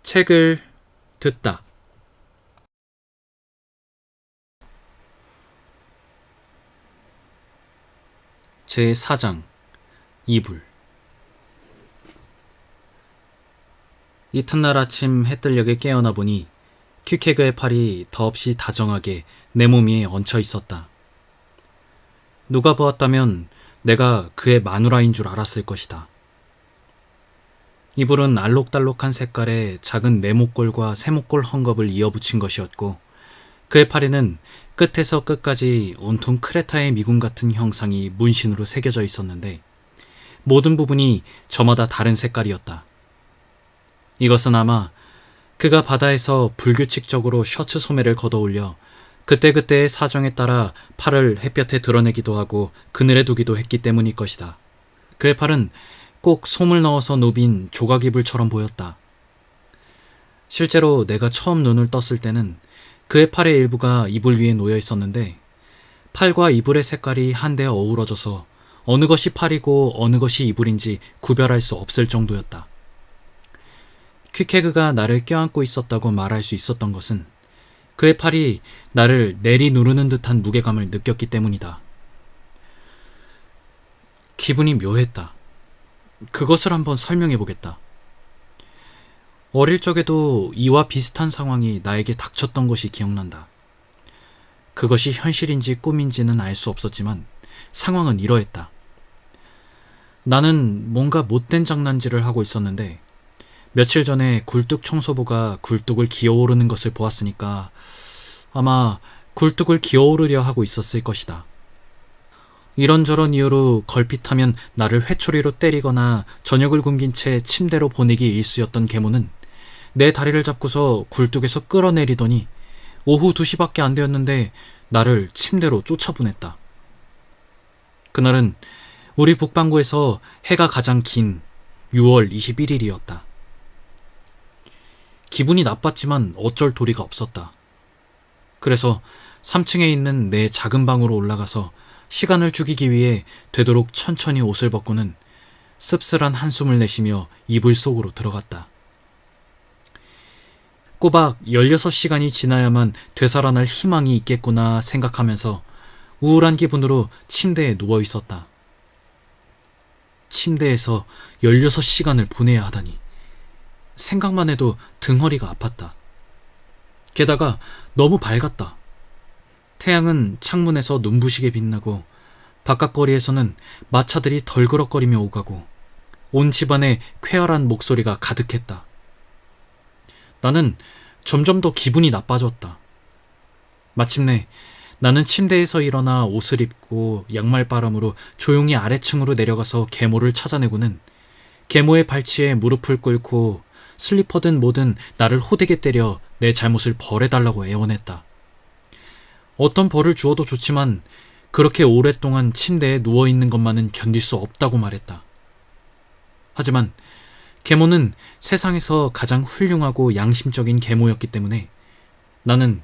책을 듣다. 제4장 이불. 이튿날 아침 해뜰녘에 깨어나 보니 퀴케그의 팔이 더없이 다정하게 내 몸 위에 얹혀 있었다. 누가 보았다면 내가 그의 마누라인 줄 알았을 것이다. 이불은 알록달록한 색깔의 작은 네모꼴과 세모꼴 헝겊을 이어붙인 것이었고, 그의 팔에는 끝에서 끝까지 온통 크레타의 미군 같은 형상이 문신으로 새겨져 있었는데, 모든 부분이 저마다 다른 색깔이었다. 이것은 아마 그가 바다에서 불규칙적으로 셔츠 소매를 걷어올려 그때그때의 사정에 따라 팔을 햇볕에 드러내기도 하고 그늘에 두기도 했기 때문일 것이다. 그의 팔은 꼭 솜을 넣어서 누빈 조각 이불처럼 보였다. 실제로 내가 처음 눈을 떴을 때는 그의 팔의 일부가 이불 위에 놓여 있었는데, 팔과 이불의 색깔이 한데 어우러져서 어느 것이 팔이고 어느 것이 이불인지 구별할 수 없을 정도였다. 퀴케그가 나를 껴안고 있었다고 말할 수 있었던 것은 그의 팔이 나를 내리 누르는 듯한 무게감을 느꼈기 때문이다. 기분이 묘했다. 그것을 한번 설명해보겠다. 어릴 적에도 이와 비슷한 상황이 나에게 닥쳤던 것이 기억난다. 그것이 현실인지 꿈인지는 알 수 없었지만 상황은 이러했다. 나는 뭔가 못된 장난질을 하고 있었는데, 며칠 전에 굴뚝 청소부가 굴뚝을 기어오르는 것을 보았으니까 아마 굴뚝을 기어오르려 하고 있었을 것이다. 이런저런 이유로 걸핏하면 나를 회초리로 때리거나 저녁을 굶긴 채 침대로 보내기 일쑤였던 계모는 내 다리를 잡고서 굴뚝에서 끌어내리더니 오후 2시밖에 안 되었는데 나를 침대로 쫓아보냈다. 그날은 우리 북반구에서 해가 가장 긴 6월 21일이었다. 기분이 나빴지만 어쩔 도리가 없었다. 그래서 3층에 있는 내 작은 방으로 올라가서 시간을 죽이기 위해 되도록 천천히 옷을 벗고는 씁쓸한 한숨을 내쉬며 이불 속으로 들어갔다. 꼬박 16시간이 지나야만 되살아날 희망이 있겠구나 생각하면서 우울한 기분으로 침대에 누워 있었다. 침대에서 16시간을 보내야 하다니. 생각만 해도 등허리가 아팠다. 게다가 너무 밝았다. 태양은 창문에서 눈부시게 빛나고 바깥 거리에서는 마차들이 덜그럭거리며 오가고 온 집안에 쾌활한 목소리가 가득했다. 나는 점점 더 기분이 나빠졌다. 마침내 나는 침대에서 일어나 옷을 입고 양말바람으로 조용히 아래층으로 내려가서 계모를 찾아내고는 계모의 발치에 무릎을 꿇고 슬리퍼든 뭐든 나를 호되게 때려 내 잘못을 벌해달라고 애원했다. 어떤 벌을 주어도 좋지만 그렇게 오랫동안 침대에 누워있는 것만은 견딜 수 없다고 말했다. 하지만 계모는 세상에서 가장 훌륭하고 양심적인 계모였기 때문에 나는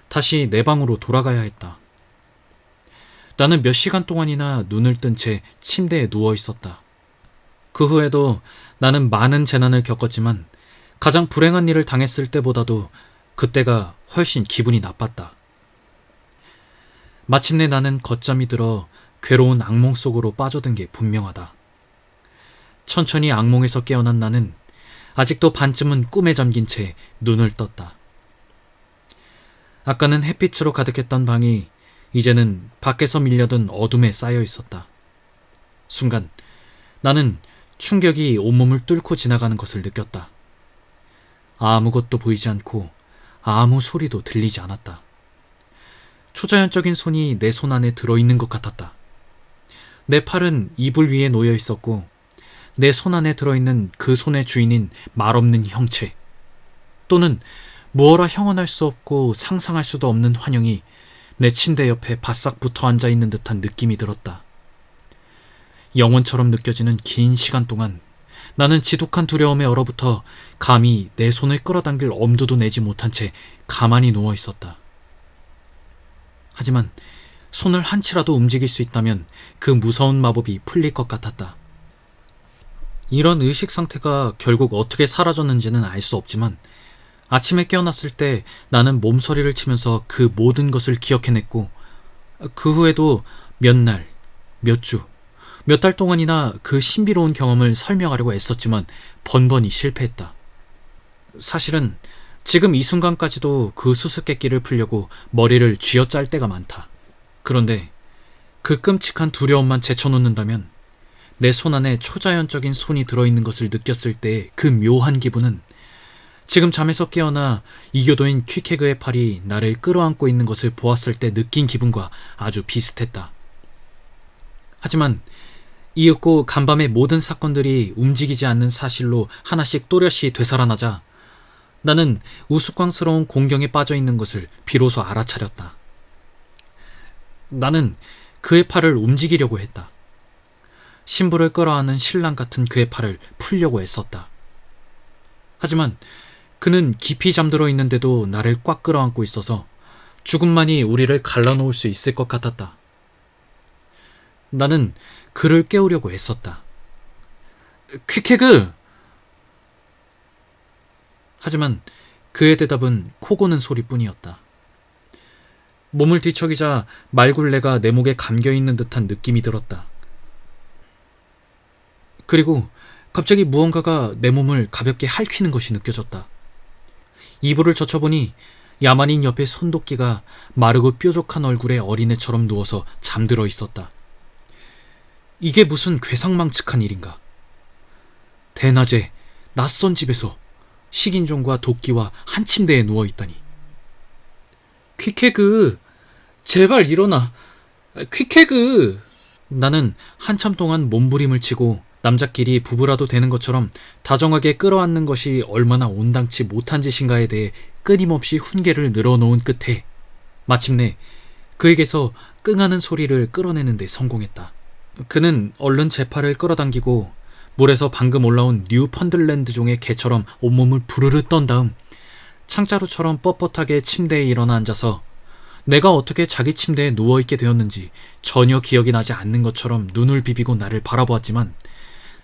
다시 내 방으로 돌아가야 했다. 나는 몇 시간 동안이나 눈을 뜬 채 침대에 누워 있었다. 그 후에도 나는 많은 재난을 겪었지만 가장 불행한 일을 당했을 때보다도 그때가 훨씬 기분이 나빴다. 마침내 나는 걷잠이 들어 괴로운 악몽 속으로 빠져든 게 분명하다. 천천히 악몽에서 깨어난 나는 아직도 반쯤은 꿈에 잠긴 채 눈을 떴다. 아까는 햇빛으로 가득했던 방이 이제는 밖에서 밀려든 어둠에 쌓여 있었다. 순간 나는 충격이 온몸을 뚫고 지나가는 것을 느꼈다. 아무것도 보이지 않고 아무 소리도 들리지 않았다. 초자연적인 손이 내 손 안에 들어있는 것 같았다. 내 팔은 이불 위에 놓여 있었고 내 손 안에 들어있는 그 손의 주인인 말없는 형체 또는 무어라 형언할 수 없고 상상할 수도 없는 환영이 내 침대 옆에 바싹 붙어 앉아있는 듯한 느낌이 들었다. 영원처럼 느껴지는 긴 시간 동안 나는 지독한 두려움에 얼어붙어 감히 내 손을 끌어당길 엄두도 내지 못한 채 가만히 누워 있었다. 하지만 손을 한치라도 움직일 수 있다면 그 무서운 마법이 풀릴 것 같았다. 이런 의식 상태가 결국 어떻게 사라졌는지는 알 수 없지만 아침에 깨어났을 때 나는 몸서리를 치면서 그 모든 것을 기억해냈고, 그 후에도 몇 날, 몇 주, 몇 달 동안이나 그 신비로운 경험을 설명하려고 애썼지만 번번이 실패했다. 사실은 지금 이 순간까지도 그 수수께끼를 풀려고 머리를 쥐어짤 때가 많다. 그런데 그 끔찍한 두려움만 제쳐놓는다면 내 손 안에 초자연적인 손이 들어있는 것을 느꼈을 때의 그 묘한 기분은 지금 잠에서 깨어나 이교도인 퀵해그의 팔이 나를 끌어안고 있는 것을 보았을 때 느낀 기분과 아주 비슷했다. 하지만 이윽고 간밤의 모든 사건들이 움직이지 않는 사실로 하나씩 또렷이 되살아나자 나는 우스꽝스러운 공경에 빠져있는 것을 비로소 알아차렸다. 나는 그의 팔을 움직이려고 했다. 신부를 끌어안는 신랑 같은 그의 팔을 풀려고 애썼다. 하지만 그는 깊이 잠들어 있는데도 나를 꽉 끌어안고 있어서 죽음만이 우리를 갈라놓을 수 있을 것 같았다. 나는 그를 깨우려고 애썼다. 퀵해그! 하지만 그의 대답은 코 고는 소리뿐이었다. 몸을 뒤척이자 말굴레가 내 목에 감겨있는 듯한 느낌이 들었다. 그리고 갑자기 무언가가 내 몸을 가볍게 핥히는 것이 느껴졌다. 이불을 젖혀보니 야만인 옆에 손도끼가 마르고 뾰족한 얼굴의 어린애처럼 누워서 잠들어 있었다. 이게 무슨 괴상망측한 일인가. 대낮에 낯선 집에서 식인종과 도끼와 한 침대에 누워있다니. 퀵해그, 제발 일어나. 퀵해그. 나는 한참 동안 몸부림을 치고 남자끼리 부부라도 되는 것처럼 다정하게 끌어안는 것이 얼마나 온당치 못한 짓인가에 대해 끊임없이 훈계를 늘어놓은 끝에 마침내 그에게서 끙하는 소리를 끌어내는 데 성공했다. 그는 얼른 제 팔을 끌어당기고 물에서 방금 올라온 뉴펀들랜드종의 개처럼 온몸을 부르르 떤 다음 창자루처럼 뻣뻣하게 침대에 일어나 앉아서 내가 어떻게 자기 침대에 누워있게 되었는지 전혀 기억이 나지 않는 것처럼 눈을 비비고 나를 바라보았지만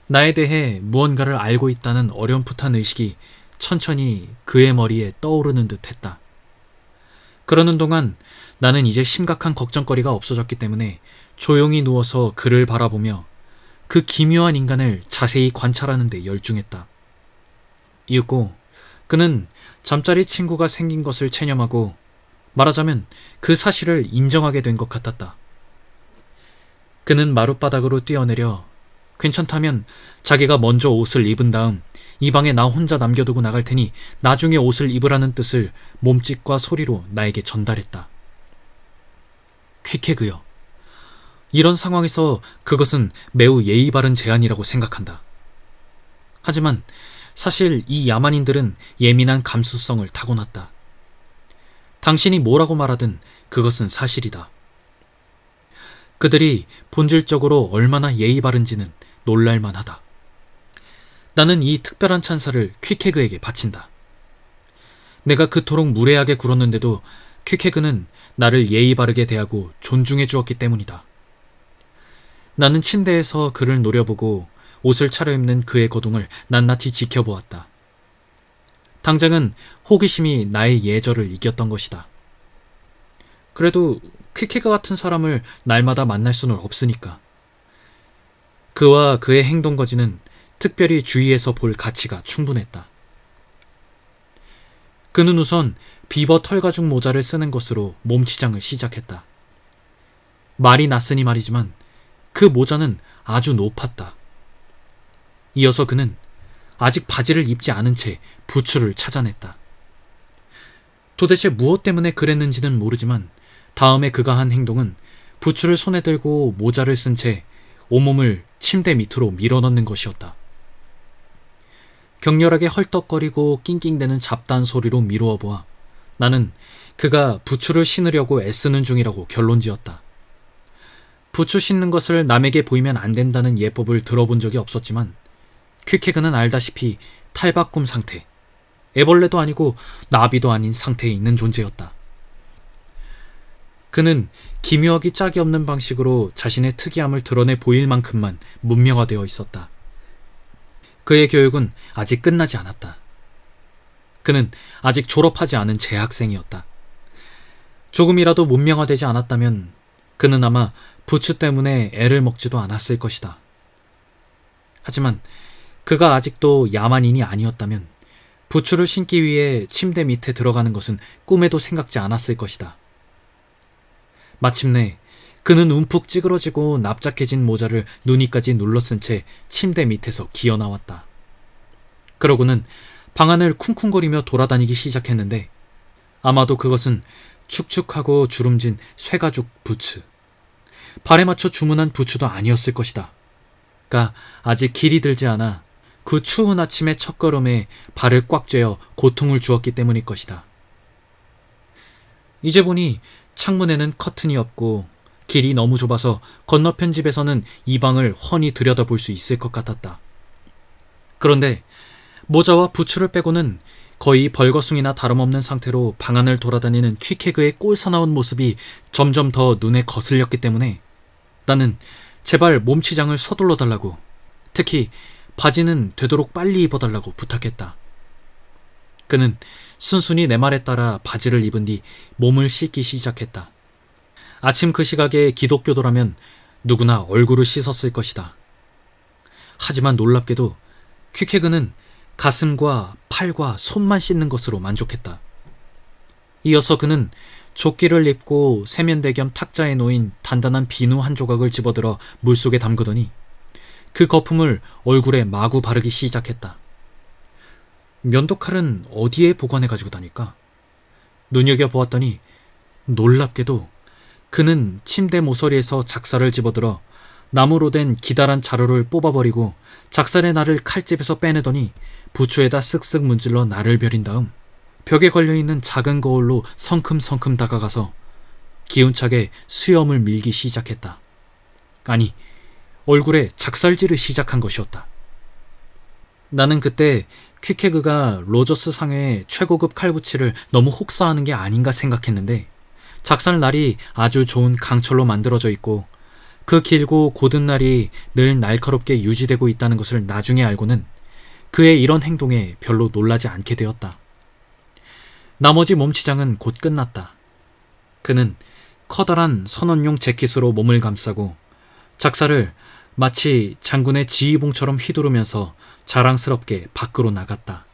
나에 대해 무언가를 알고 있다는 어렴풋한 의식이 천천히 그의 머리에 떠오르는 듯 했다. 그러는 동안 나는 이제 심각한 걱정거리가 없어졌기 때문에 조용히 누워서 그를 바라보며 그 기묘한 인간을 자세히 관찰하는 데 열중했다. 이윽고 그는 잠자리 친구가 생긴 것을 체념하고 말하자면 그 사실을 인정하게 된 것 같았다. 그는 마룻바닥으로 뛰어내려 괜찮다면 자기가 먼저 옷을 입은 다음 이 방에 나 혼자 남겨두고 나갈 테니 나중에 옷을 입으라는 뜻을 몸짓과 소리로 나에게 전달했다. 퀵해그여. 이런 상황에서 그것은 매우 예의 바른 제안이라고 생각한다. 하지만 사실 이 야만인들은 예민한 감수성을 타고났다. 당신이 뭐라고 말하든 그것은 사실이다. 그들이 본질적으로 얼마나 예의 바른지는 놀랄만하다. 나는 이 특별한 찬사를 퀵해그에게 바친다. 내가 그토록 무례하게 굴었는데도 퀵해그는 나를 예의 바르게 대하고 존중해 주었기 때문이다. 나는 침대에서 그를 노려보고 옷을 차려입는 그의 거동을 낱낱이 지켜보았다. 당장은 호기심이 나의 예절을 이겼던 것이다. 그래도 퀵해그 같은 사람을 날마다 만날 수는 없으니까. 그와 그의 행동거지는 특별히 주의해서 볼 가치가 충분했다. 그는 우선 비버 털가죽 모자를 쓰는 것으로 몸치장을 시작했다. 말이 낯으니 말이지만 그 모자는 아주 높았다. 이어서 그는 아직 바지를 입지 않은 채 부츠를 찾아냈다. 도대체 무엇 때문에 그랬는지는 모르지만 다음에 그가 한 행동은 부츠를 손에 들고 모자를 쓴 채 온몸을 침대 밑으로 밀어넣는 것이었다. 격렬하게 헐떡거리고 낑낑대는 잡다한 소리로 미루어 보아 나는 그가 부츠를 신으려고 애쓰는 중이라고 결론지었다. 부츠 신는 것을 남에게 보이면 안 된다는 예법을 들어본 적이 없었지만 퀵해그는 알다시피 탈바꿈 상태, 애벌레도 아니고 나비도 아닌 상태에 있는 존재였다. 그는 기묘하기 짝이 없는 방식으로 자신의 특이함을 드러내 보일 만큼만 문명화되어 있었다. 그의 교육은 아직 끝나지 않았다. 그는 아직 졸업하지 않은 재학생이었다. 조금이라도 문명화되지 않았다면 그는 아마 부츠 때문에 애를 먹지도 않았을 것이다. 하지만 그가 아직도 야만인이 아니었다면 부츠를 신기 위해 침대 밑에 들어가는 것은 꿈에도 생각지 않았을 것이다. 마침내 그는 움푹 찌그러지고 납작해진 모자를 누니까지 눌러쓴 채 침대 밑에서 기어나왔다. 그러고는 방안을 쿵쿵거리며 돌아다니기 시작했는데 아마도 그것은 축축하고 주름진 쇠가죽 부츠, 발에 맞춰 주문한 부츠도 아니었을 것이다. 가 아직 길이 들지 않아 그 추운 아침의 첫걸음에 발을 꽉 쬐어 고통을 주었기 때문일 것이다. 이제 보니 창문에는 커튼이 없고 길이 너무 좁아서 건너편 집에서는 이 방을 훤히 들여다볼 수 있을 것 같았다. 그런데 모자와 부츠를 빼고는 거의 벌거숭이나 다름없는 상태로 방안을 돌아다니는 퀴케그의 꼴사나운 모습이 점점 더 눈에 거슬렸기 때문에 나는 제발 몸치장을 서둘러 달라고, 특히 바지는 되도록 빨리 입어달라고 부탁했다. 그는 순순히 내 말에 따라 바지를 입은 뒤 몸을 씻기 시작했다. 아침 그 시각에 기독교도라면 누구나 얼굴을 씻었을 것이다. 하지만 놀랍게도 퀴케그는 가슴과 팔과 손만 씻는 것으로 만족했다. 이어서 그는 조끼를 입고 세면대 겸 탁자에 놓인 단단한 비누 한 조각을 집어들어 물속에 담그더니 그 거품을 얼굴에 마구 바르기 시작했다. 면도칼은 어디에 보관해 가지고 다닐까? 눈여겨보았더니 놀랍게도 그는 침대 모서리에서 작살을 집어들어 나무로 된 기다란 자루를 뽑아버리고 작살의 날을 칼집에서 빼내더니 부추에다 쓱쓱 문질러 날을 벼린 다음 벽에 걸려있는 작은 거울로 성큼성큼 다가가서 기운차게 수염을 밀기 시작했다. 아니, 얼굴에 작살질을 시작한 것이었다. 나는 그때 퀴케그가 로저스 상회의 최고급 칼붙이를 너무 혹사하는 게 아닌가 생각했는데 작살 날이 아주 좋은 강철로 만들어져 있고 그 길고 곧은 날이 늘 날카롭게 유지되고 있다는 것을 나중에 알고는 그의 이런 행동에 별로 놀라지 않게 되었다. 나머지 몸치장은 곧 끝났다. 그는 커다란 선원용 재킷으로 몸을 감싸고 작살을 마치 장군의 지휘봉처럼 휘두르면서 자랑스럽게 밖으로 나갔다.